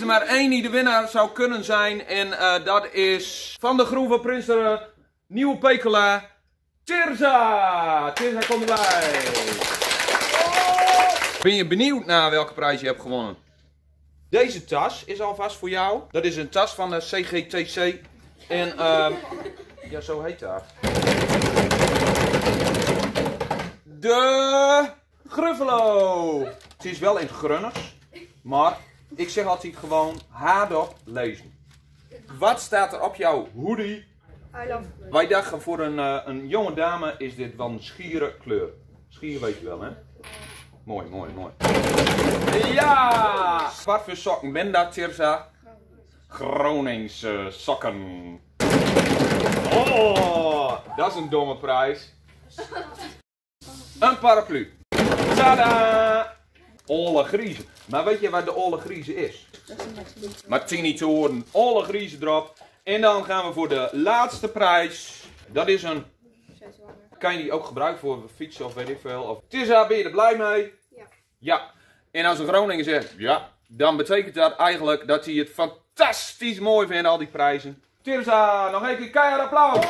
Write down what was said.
maar één die de winnaar zou kunnen zijn. En dat is van de Groen van Prinsen, Nieuwe Pekela, Tirza. Tirza, kom erbij. Ben je benieuwd naar welke prijs je hebt gewonnen? Deze tas is alvast voor jou. Dat is een tas van de CGTC. En ja, zo heet dat. De Gruffalo. Het is wel in het grunners, maar ik zeg altijd gewoon hardop lezen. Wat staat er op jouw hoodie? Wij dachten voor een jonge dame is dit wel een schiere kleur. Schier weet je wel, hè? Mooi, mooi, mooi. Ja! Wat voor sokken ben dat, Tirza? Groningse sokken. Oh, dat is een domme prijs. Een paraplu. Tada! Olle griezen. Maar weet je wat de olle griezen is? Martini te horen. Olle griezen erop. En dan gaan we voor de laatste prijs. Dat is een... Kan je die ook gebruiken voor fietsen of weet ik veel? Of... Tirza, ben je er blij mee? Ja. Ja. En als een Groninger zegt ja, dan betekent dat eigenlijk dat hij het fantastisch mooi vindt, al die prijzen. Tirza, nog een keer keihard applaus!